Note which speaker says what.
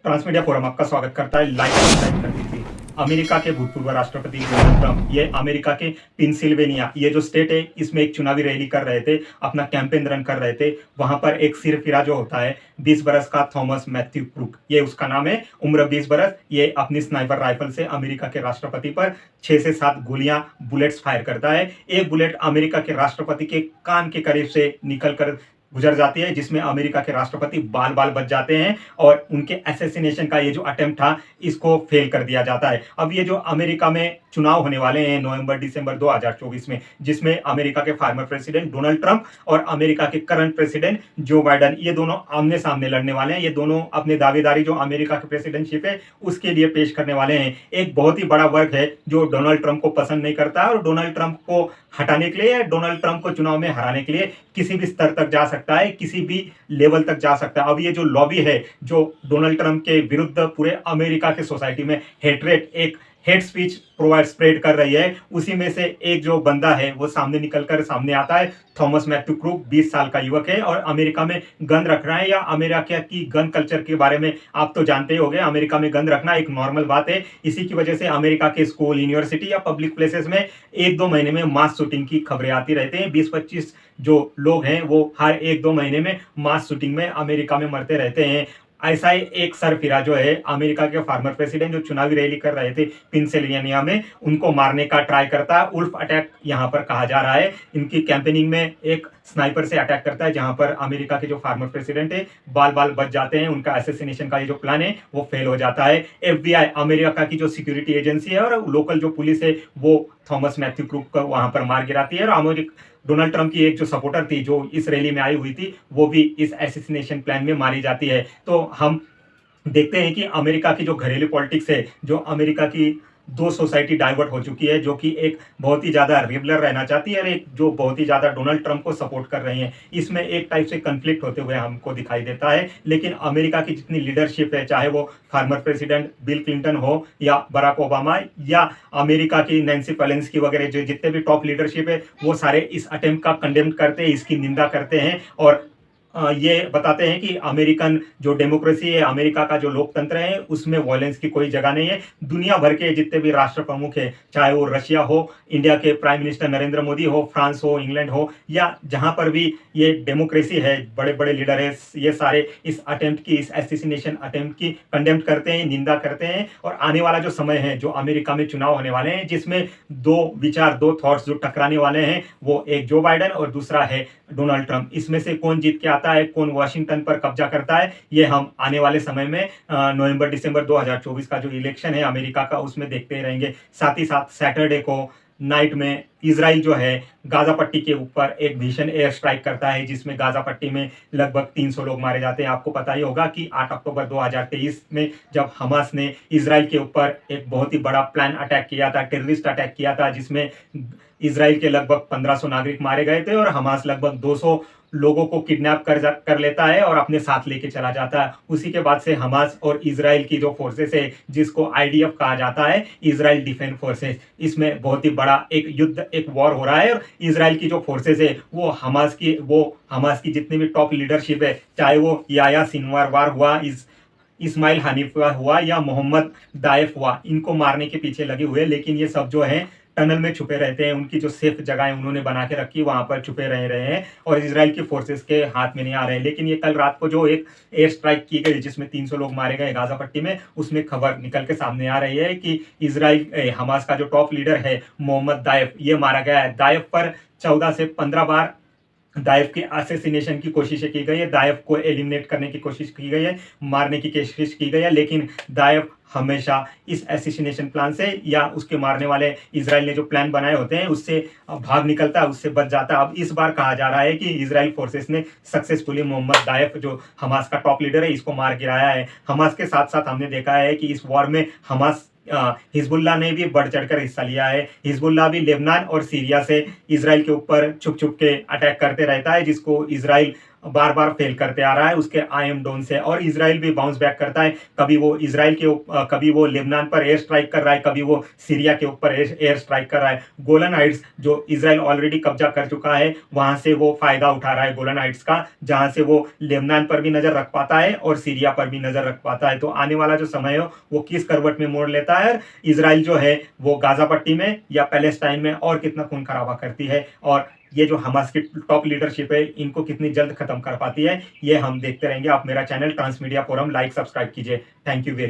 Speaker 1: Transmedia forum आपका स्वागत करता है। लाइक सब्सक्राइब कर दीजिए। अमेरिका के भूतपूर्व राष्ट्रपति डोनाल्ड ट्रंप ये अमेरिका के पेंसिल्वेनिया ये जो स्टेट है इसमें एक चुनावी रैली कर रहे थे, अपना कैंपेन रन कर रहे थे। वहां पर एक सिरफिरा जो होता है 20 बरस का थॉमस मैथ्यू क्रूक, ये उसका नाम है, उम्र 20 बरस। ये अपनी स्नाइपर राइफल से अमेरिका के राष्ट्रपति पर 6 से 7 गोलियां बुलेट्स फायर करता है। एक बुलेट अमेरिका के राष्ट्रपति के कान के करीब से निकल कर गुजर जाती है, जिसमें अमेरिका के राष्ट्रपति बाल बाल बच जाते हैं और उनके असैसिनेशन का ये जो अटेम्प्ट था इसको फेल कर दिया जाता है। अब ये जो अमेरिका में चुनाव होने वाले हैं नवंबर दिसंबर 2024 में, जिसमें अमेरिका के फॉर्मर प्रेसिडेंट डोनाल्ड ट्रंप और अमेरिका के करंट प्रेसिडेंट जो बाइडेन, ये दोनों आमने सामने लड़ने वाले हैं। ये दोनों अपने दावेदारी जो अमेरिका की प्रेसिडेंटशिप है उसके लिए पेश करने वाले हैं। एक बहुत ही बड़ा वर्ग है जो डोनाल्ड ट्रंप को पसंद नहीं करता और डोनाल्ड ट्रंप को हटाने के लिए, डोनाल्ड ट्रंप को चुनाव में हराने के लिए किसी भी स्तर तक जा सकता है, किसी भी लेवल तक जा सकता है। अब ये जो लॉबी है जो डोनाल्ड ट्रंप के विरुद्ध पूरे अमेरिका के सोसाइटी में हेटरेट, एक हेट स्पीच प्रोवाइड स्प्रेड कर रही है, उसी में से एक जो बंदा है वो सामने निकलकर सामने आता है। थॉमस मैथ्यू क्रूक 20 साल का युवक है और अमेरिका में गन रख रहा है, या अमेरिका की गन कल्चर के बारे में आप तो जानते ही होंगे। अमेरिका में गन रखना एक नॉर्मल बात है। इसी की वजह से अमेरिका के स्कूल, यूनिवर्सिटी या पब्लिक प्लेसेस में 1-2 महीने में मास शूटिंग की खबरें आती रहती हैं। 20-25 जो लोग हैं वो हर 1-2 महीने में मास शूटिंग में अमेरिका में मरते रहते हैं। ऐसा ही एक सरफिरा जो है अमेरिका के फार्मर प्रेसिडेंट जो चुनावी रैली कर रहे थे पेंसिल्वेनिया में, उनको मारने का ट्राई करता है। उल्फ अटैक यहाँ पर कहा जा रहा है। इनकी कैंपेनिंग में एक स्नाइपर से अटैक करता है, जहां पर अमेरिका के जो फार्मर प्रेसिडेंट है बाल बाल बच जाते हैं। उनका असैसिनेशन का ये जो प्लान है वो फेल हो जाता है। FBI अमेरिका की जो सिक्योरिटी एजेंसी है और लोकल जो पुलिस है वो थॉमस मैथ्यू क्रूक को वहां पर मार गिराती है। और डोनाल्ड ट्रंप की एक जो सपोर्टर थी जो इस रैली में आई हुई थी वो भी इस असैसिनेशन प्लान में मारी जाती है। तो हम देखते हैं कि अमेरिका की जो घरेलू पॉलिटिक्स है, जो अमेरिका की दो सोसाइटी डाइवर्ट हो चुकी है, जो कि एक बहुत ही ज्यादा रेगुलर रहना चाहती है और एक जो बहुत ही ज्यादा डोनाल्ड ट्रंप को सपोर्ट कर रही है। इसमें एक टाइप से कंफ्लिक्ट होते हुए हमको दिखाई देता है। लेकिन अमेरिका की जितनी लीडरशिप है, चाहे वो फार्मर प्रेसिडेंट बिल क्लिंटन हो या बराक ओबामा या अमेरिका की नैन्सी पेलोसी वगैरह, जो जितने भी टॉप लीडरशिप है वो सारे इस अटेम्प्ट का कंडेम करते हैं, इसकी निंदा करते हैं और ये बताते हैं कि अमेरिकन जो डेमोक्रेसी है, अमेरिका का जो लोकतंत्र है, उसमें वायलेंस की कोई जगह नहीं है। दुनिया भर के जितने भी राष्ट्र प्रमुख है, चाहे वो रशिया हो, इंडिया के प्राइम मिनिस्टर नरेंद्र मोदी हो, फ्रांस हो, इंग्लैंड हो, या जहां पर भी ये डेमोक्रेसी है, बड़े बड़े लीडर है, ये सारे इस अटेम्प्ट की, इस असैसिनेशन अटेम्प्ट की कंडेम करते हैं, निंदा करते हैं। और आने वाला जो समय है, जो अमेरिका में चुनाव होने वाले हैं, जिसमें दो विचार, दो थॉट्स जो टकराने वाले हैं, वो एक जो बाइडेन और दूसरा है डोनाल्ड ट्रंप। इसमें से कौन जीत के आता है, कौन वाशिंगटन पर कब्जा करता है, ये हम आने वाले समय में नवंबर दिसंबर 2024 का जो इलेक्शन है अमेरिका का, उसमें देखते रहेंगे। साथ ही साथ सैटरडे को नाइट में इजराइल जो है गाजा पट्टी के ऊपर एक भीषण एयर स्ट्राइक करता है, जिसमें गाजा पट्टी में लगभग 300 लोग मारे जाते हैं। आपको पता ही होगा कि 8 अक्टूबर 2023 में जब हमास ने इजराइल के ऊपर एक बहुत ही बड़ा प्लान अटैक किया था, टेररिस्ट अटैक किया था, जिसमें इजराइल के लगभग 1500 नागरिक मारे गए थे और हमास लगभग 200 लोगों को किडनैप कर लेता है और अपने साथ लेके चला जाता है। उसी के बाद से हमास और इजराइल की जो फोर्सेस है, जिसको IDF कहा जाता है, इजराइल डिफेंस फोर्सेस, इसमें बहुत ही बड़ा एक युद्ध, एक वॉर हो रहा है। और इजराइल की जो फोर्सेस है वो हमास की जितनी भी टॉप लीडरशिप है, चाहे वो याया सिनवार हुआ, इस्माइल हनीफा हुआ या मोहम्मद दाएफ हुआ, इनको मारने के पीछे लगे हुए। लेकिन ये सब जो है टनल में छुपे रहते हैं, उनकी जो सेफ जगह उन्होंने बना के रखी, वहां पर छुपे रहे हैं और इजराइल की फोर्सेस के हाथ में नहीं आ रहे हैं। लेकिन ये कल रात को जो एक एयर स्ट्राइक की गई जिसमें 300 लोग मारे गए गाजा पट्टी में, उसमें खबर निकल के सामने आ रही है कि इजराइल हमास का जो टॉप लीडर है मोहम्मद दाएफ, ये मारा गया है। दाएफ पर 14 से 15 बार दाइफ के असैसिनेशन की कोशिशें की गई है, दाइफ को एलिमिनेट करने की कोशिश की गई है, मारने की कोशिश की गई है। लेकिन दाइफ हमेशा इस असैसिनेशन प्लान से या उसके मारने वाले इजराइल ने जो प्लान बनाए होते हैं उससे भाग निकलता है, उससे बच जाता है। अब इस बार कहा जा रहा है कि इजराइल फोर्सेस ने सक्सेसफुली मोहम्मद दाइफ, जो हमास का टॉप लीडर है, इसको मार गिराया है। हमास के साथ साथ हमने देखा है कि इस वॉर में हिजबुल्लाह ने भी बढ़ चढ़कर हिस्सा लिया है। हिजबुल्लाह भी लेबनान और सीरिया से इजराइल के ऊपर छुप छुप के अटैक करते रहता है, जिसको इजराइल बार बार फेल करते आ रहा है उसके आयम डोन से। और इसराइल भी बाउंस बैक करता है, कभी वो इसराइल के कभी वो लेबनान पर एयर स्ट्राइक कर रहा है, कभी वो सीरिया के ऊपर एयर स्ट्राइक कर रहा है। गोलन हाइट्स जो इसराइल ऑलरेडी कब्जा कर चुका है, वहां से वो फायदा उठा रहा है गोलन हाइट्स का, जहां से वो लेबनान पर भी नजर रख पाता है और सीरिया पर भी नजर रख पाता है। तो आने वाला जो समय है वो किस करवट में मोड़ लेता है, इसराइल जो है वो गाजा पट्टी में या पैलेस्टाइन में और कितना खून खराबा करती है, और ये जो हमास की टॉप लीडरशिप है इनको कितनी जल्द खत्म कर पाती है, ये हम देखते रहेंगे। आप मेरा channel Transmedia forum like subscribe कीजिए। Thank you very